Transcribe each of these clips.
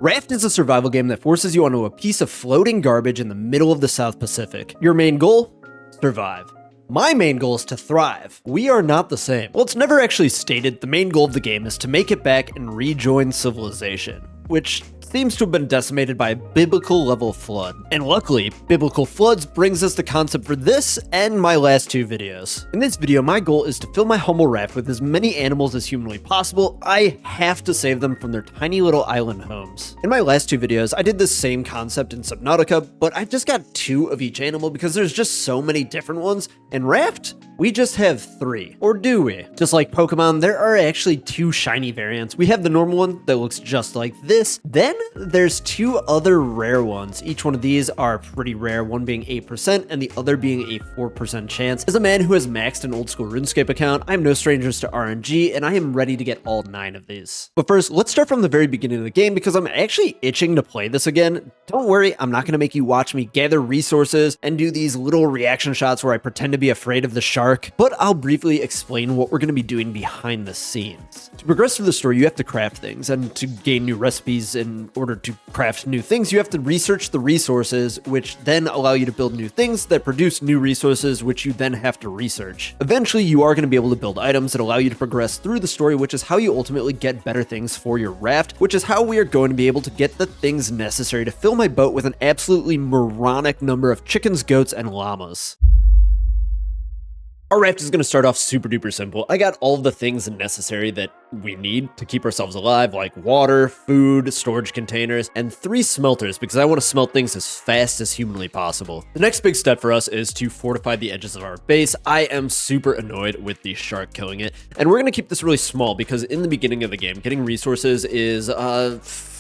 Raft is a survival game that forces you onto a piece of floating garbage in the middle of the South Pacific. Your main goal? Survive. My main goal is to thrive. We are not the same. Well, it's never actually stated the main goal of the game is to make it back and rejoin civilization, which seems to have been decimated by a biblical level flood. And luckily, biblical floods brings us the concept for this and my last two videos. In this video, my goal is to fill my humble raft with as many animals as humanly possible. I have to save them from their tiny little island homes. In my last two videos, I did the same concept in Subnautica, but I just got 2 of each animal because there's just so many different ones. In Raft, we just have 3. Or do we? Just like Pokemon, there are actually 2 shiny variants. We have the normal one that looks just like this. Then there's 2 other rare ones. Each one of these are pretty rare, one being 8% and the other being a 4% chance. As a man who has maxed an old school RuneScape account, I am no strangers to RNG and I am ready to get all 9 of these. But first, let's start from the very beginning of the game because I'm actually itching to play this again. Don't worry, I'm not going to make you watch me gather resources and do these little reaction shots where I pretend to be afraid of the shark, but I'll briefly explain what we're going to be doing behind the scenes. To progress through the story, you have to craft things, and to gain new recipes in order to craft new things, you have to research the resources, which then allow you to build new things that produce new resources, which you then have to research. Eventually, you are going to be able to build items that allow you to progress through the story, which is how you ultimately get better things for your raft, which is how we are going to be able to get the things necessary to fill my boat with an absolutely moronic number of chickens, goats, and llamas. Our raft is going to start off super duper simple. I got all of the things necessary that we need to keep ourselves alive, like water, food, storage containers, and 3 smelters because I want to smelt things as fast as humanly possible. The next big step for us is to fortify the edges of our base. I am super annoyed with the shark killing it, and we're going to keep this really small because in the beginning of the game, getting resources is,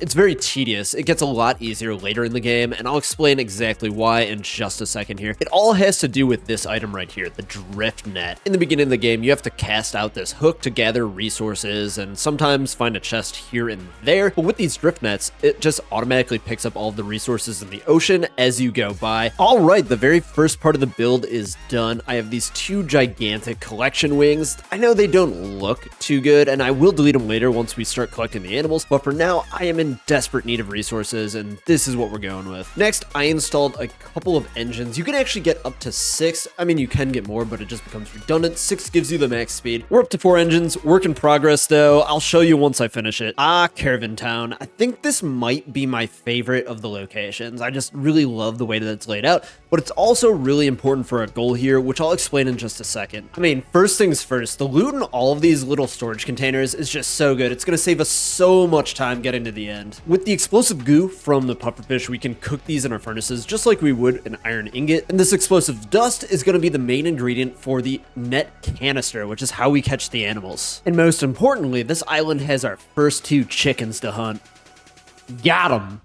it's very tedious. It gets a lot easier later in the game, and I'll explain exactly why in just a second here. It all has to do with this item right here, the drift net. In the beginning of the game, you have to cast out this hook to gather resources and sometimes find a chest here and there, but with these drift nets, it just automatically picks up all of the resources in the ocean as you go by. All right, the very first part of the build is done. I have these 2 gigantic collection wings. I know they don't look too good, and I will delete them later once we start collecting the animals, but for now, I am in desperate need of resources, and this is what we're going with. Next, I installed a couple of engines. You can actually get up to 6. I mean, you can get more, but it just becomes redundant. 6 gives you the max speed. We're up to 4 engines, work in progress though. I'll show you once I finish it. Caravan Town. I think this might be my favorite of the locations. I just really love the way that it's laid out, but it's also really important for a goal here, which I'll explain in just a second. I mean, first things first, the loot in all of these little storage containers is just so good. It's going to save us so much time getting to the end. With the explosive goo from the pufferfish, we can cook these in our furnaces just like we would an iron ingot, and this explosive dust is going to be the main ingredient for the net canister, which is how we catch the animals. And most importantly, this island has our first 2 chickens to hunt. Got 'em!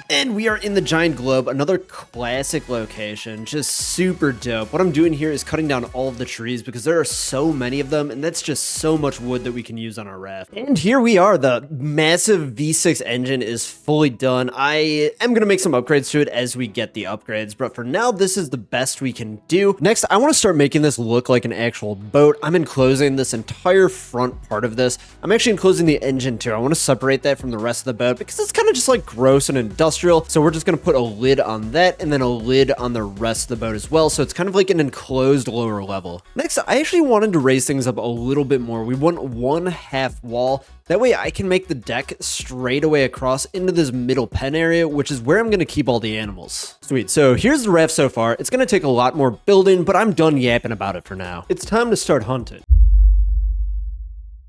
And we are in the giant globe, another classic location, just super dope. What I'm doing here is cutting down all of the trees because there are so many of them, and that's just so much wood that we can use on our raft. And here we are, the massive V6 engine is fully done. I am going to make some upgrades to it as we get the upgrades, but for now, this is the best we can do. Next, I want to start making this look like an actual boat. I'm enclosing this entire front part of this. I'm actually enclosing the engine too. I want to separate that from the rest of the boat because it's kind of just like gross and industrial. So we're just going to put a lid on that and then a lid on the rest of the boat as well. So it's kind of like an enclosed lower level. Next, I actually wanted to raise things up a little bit more. We want 1/2 wall. That way I can make the deck straight away across into this middle pen area, which is where I'm going to keep all the animals. Sweet. So here's the raft so far. It's going to take a lot more building, but I'm done yapping about it for now. It's time to start hunting.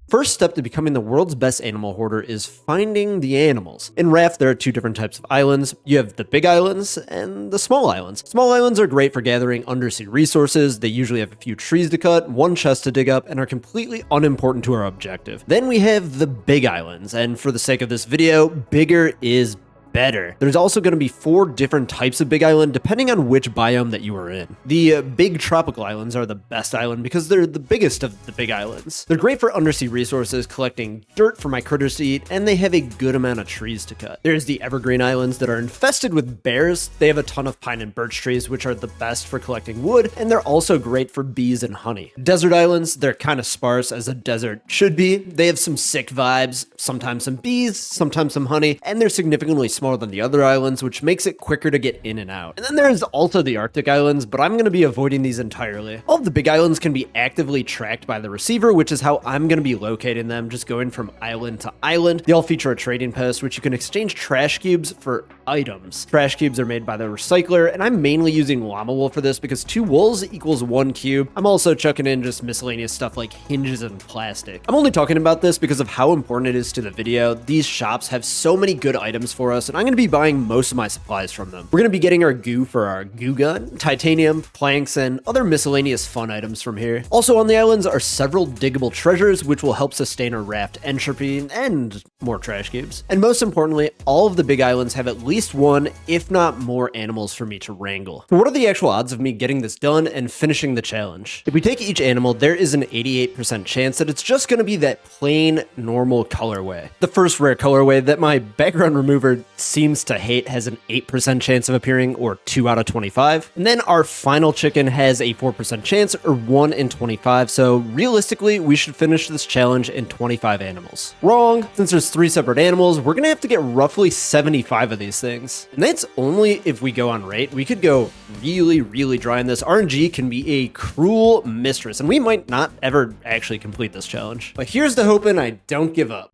First step to becoming the world's best animal hoarder is finding the animals. In Raft, there are 2 different types of islands. You have the big islands and the small islands. Small islands are great for gathering undersea resources. They usually have a few trees to cut, 1 chest to dig up, and are completely unimportant to our objective. Then we have the big islands, and for the sake of this video, bigger is better. There's also going to be 4 different types of big island depending on which biome that you are in. The big tropical islands are the best island because they're the biggest of the big islands. They're great for undersea resources, collecting dirt for my critters to eat, and they have a good amount of trees to cut. There's the evergreen islands that are infested with bears. They have a ton of pine and birch trees, which are the best for collecting wood, and they're also great for bees and honey. Desert islands, they're kind of sparse as a desert should be. They have some sick vibes, sometimes some bees, sometimes some honey, and they're significantly smaller than the other islands, which makes it quicker to get in and out. And then there's also the Arctic islands, but I'm going to be avoiding these entirely. All of the big islands can be actively tracked by the receiver, which is how I'm going to be locating them, just going from island to island. They all feature a trading post, which you can exchange trash cubes for items. Trash cubes are made by the recycler, and I'm mainly using llama wool for this because 2 wools equals 1 cube. I'm also chucking in just miscellaneous stuff like hinges and plastic. I'm only talking about this because of how important it is to the video. These shops have so many good items for us, and I'm going to be buying most of my supplies from them. We're going to be getting our goo for our goo gun, titanium, planks, and other miscellaneous fun items from here. Also on the islands are several diggable treasures, which will help sustain our raft entropy and more trash cubes. And most importantly, all of the big islands have at least 1, if not more, animals for me to wrangle. So what are the actual odds of me getting this done and finishing the challenge? If we take each animal, there is an 88% chance that it's just going to be that plain, normal colorway. The first rare colorway that my background remover seems to hate has an 8% chance of appearing, or 2 out of 25. And then our final chicken has a 4% chance, or 1 in 25. So realistically, we should finish this challenge in 25 animals. Wrong. Since there's 3 separate animals, we're going to have to get roughly 75 of these things. And that's only if we go on rate. We could go really dry on this. RNG can be a cruel mistress, and we might not ever actually complete this challenge. But here's the hoping I don't give up.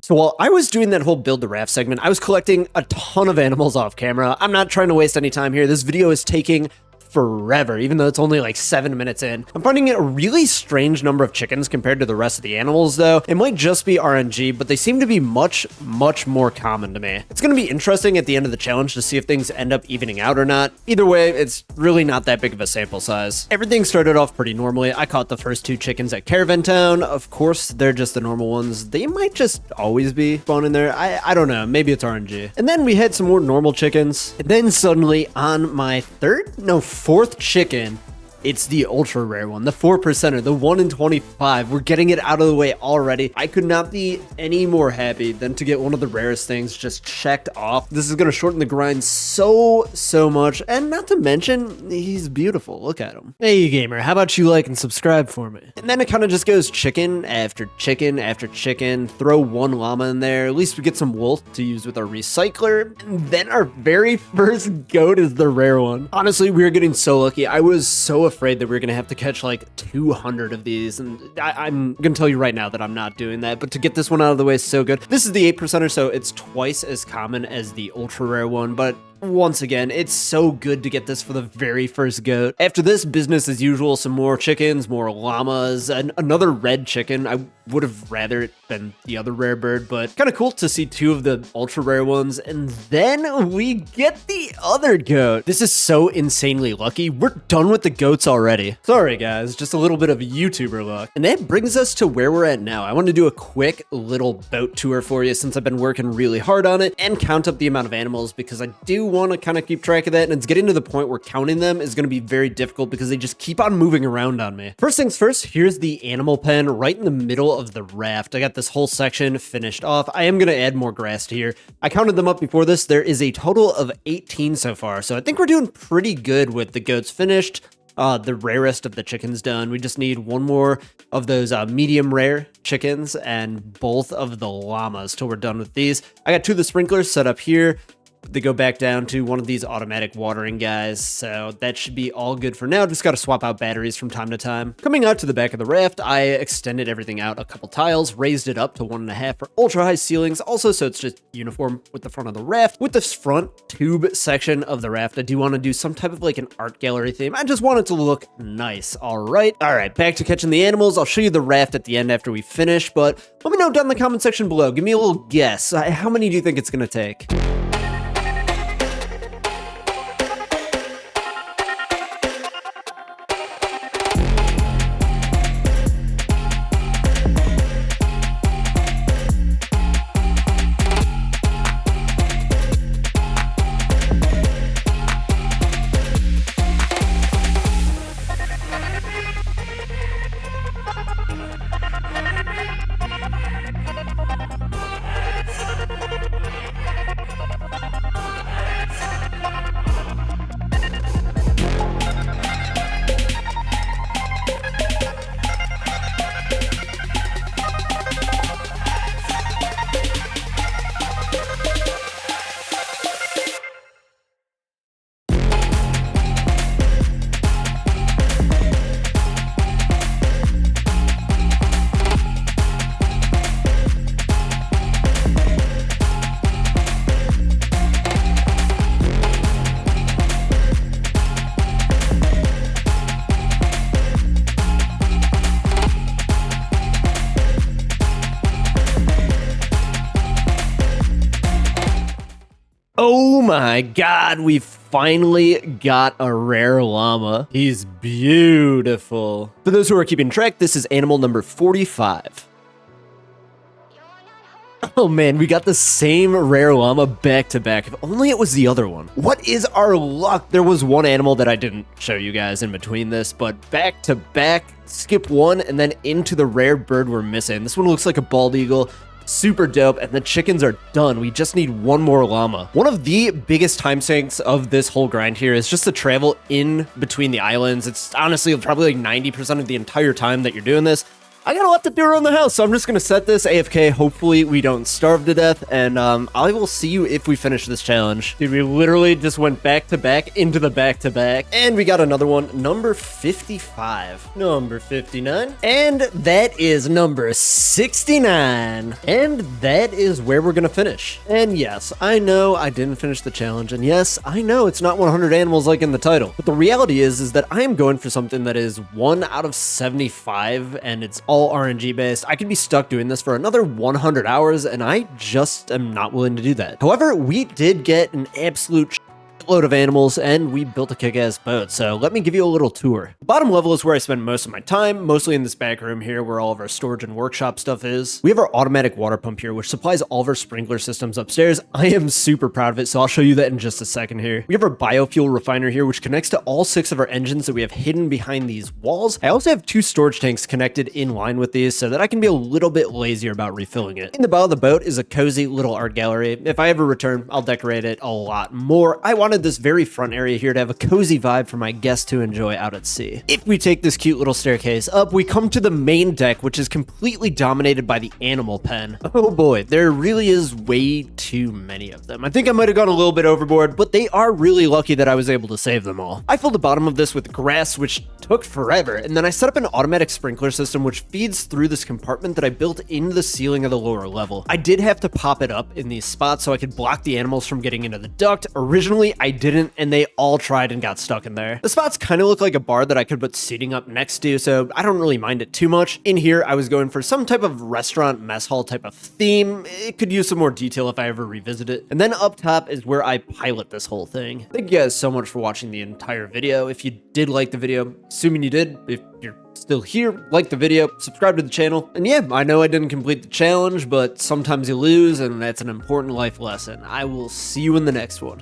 So while I was doing that whole build the raft segment, I was collecting a ton of animals off camera. I'm not trying to waste any time here. This video is taking forever, even though it's only like 7 minutes in. I'm finding it a really strange number of chickens compared to the rest of the animals though. It might just be RNG, but they seem to be much more common to me. It's going to be interesting at the end of the challenge to see if things end up evening out or not. Either way, it's really not that big of a sample size. Everything started off pretty normally. I caught the first 2 chickens at Caravan Town. Of course, they're just the normal ones. They might just always be spawning there. I don't know. Maybe it's RNG. And then we had some more normal chickens. And then suddenly on my 4th chicken, it's the ultra rare one, the 4%er, the 1 in 25. We're getting it out of the way already. I could not be any more happy than to get one of the rarest things just checked off. This is going to shorten the grind so much. And not to mention, he's beautiful. Look at him. Hey, gamer, how about you like and subscribe for me? And then it kind of just goes chicken after chicken after chicken. Throw 1 llama in there. At least we get some wool to use with our recycler. And then our very first goat is the rare one. Honestly, we were getting so lucky. I was so afraid that we were going to have to catch like 200 of these, and I'm going to tell you right now that I'm not doing that, but to get this one out of the way is so good. This is the 8%er, so it's twice as common as the ultra rare one, but once again, it's so good to get this for the very first goat. After this, business as usual, some more chickens, more llamas, and another red chicken. I would have rather it been the other rare bird, but kind of cool to see 2 of the ultra rare ones. And then we get the other goat. This is so insanely lucky. We're done with the goats already. Sorry guys, just a little bit of YouTuber luck. And that brings us to where we're at now. I want to do a quick little boat tour for you since I've been working really hard on it, and count up the amount of animals because I do want to kind of keep track of that, and it's getting to the point where counting them is going to be very difficult because they just keep on moving around on me. First things first, here's the animal pen right in the middle of the raft. I got this whole section finished off. I am going to add more grass to here. I counted them up before this. There is a total of 18 so far, so I think we're doing pretty good with the goats finished. The rarest of the chickens done. We just need 1 more of those medium rare chickens and both of the llamas till we're done with these. I got 2 of the sprinklers set up here. They go back down to one of these automatic watering guys, so that should be all good for now. Just got to swap out batteries from time to time. Coming out to the back of the raft, I extended everything out a couple tiles, raised it up to 1.5 for ultra high ceilings, also so it's just uniform with the front of the raft. With this front tube section of the raft, I do want to do some type of like an art gallery theme. I just want it to look nice. All right, back to catching the animals. I'll show you the raft at the end after we finish, but let me know down in the comment section below. Give me a little guess. How many do you think it's going to take? Oh my god, we finally got a rare llama. He's beautiful. For those who are keeping track, this is animal number 45. Oh man, we got the same rare llama back to back. If only it was the other one. What is our luck? There was one animal that I didn't show you guys in between this, but back to back, skip one, and then into the rare bird we're missing. This one looks like a bald eagle. Super dope, and the chickens are done. We just need one more llama. One of the biggest time sinks of this whole grind here is just the travel in between the islands. It's honestly probably like 90% of the entire time that you're doing this. I got a lot to do around the house, so I'm just gonna set this AFK. Hopefully we don't starve to death, and I will see you if we finish this challenge. Dude, we literally just went back to back into the back to back, and we got another one, number 55, number 59, and that is number 69, and that is where we're gonna finish. And yes, I know I didn't finish the challenge, and yes, I know it's not 100 animals like in the title, but the reality is that I am going for something that is 1 out of 75, and it's all RNG based. I could be stuck doing this for another 100 hours, and I just am not willing to do that. However, we did get an absolute load of animals, and we built a kick-ass boat, so let me give you a little tour. The bottom level is where I spend most of my time, mostly in this back room here where all of our storage and workshop stuff is. We have our automatic water pump here, which supplies all of our sprinkler systems upstairs. I am super proud of it, so I'll show you that in just a second here. We have our biofuel refiner here, which connects to all 6 of our engines that we have hidden behind these walls. I also have 2 storage tanks connected in line with these so that I can be a little bit lazier about refilling it. In the bow of the boat is a cozy little art gallery. If I ever return, I'll decorate it a lot more. I wanted this very front area here to have a cozy vibe for my guests to enjoy out at sea. If we take this cute little staircase up, we come to the main deck, which is completely dominated by the animal pen. Oh boy, there really is way too many of them. I think I might have gone a little bit overboard, but they are really lucky that I was able to save them all. I filled the bottom of this with grass, which took forever, and then I set up an automatic sprinkler system which feeds through this compartment that I built into the ceiling of the lower level. I did have to pop it up in these spots so I could block the animals from getting into the duct. Originally, I didn't, and they all tried and got stuck in there. The spots kind of look like a bar that I could put seating up next to, so I don't really mind it too much. In here, I was going for some type of restaurant mess hall type of theme. It could use some more detail if I ever revisit it. And then up top is where I pilot this whole thing. Thank you guys so much for watching the entire video. If you did like the video, assuming you did, if you're still here, like the video, subscribe to the channel. And yeah, I know I didn't complete the challenge, but sometimes you lose, and that's an important life lesson. I will see you in the next one.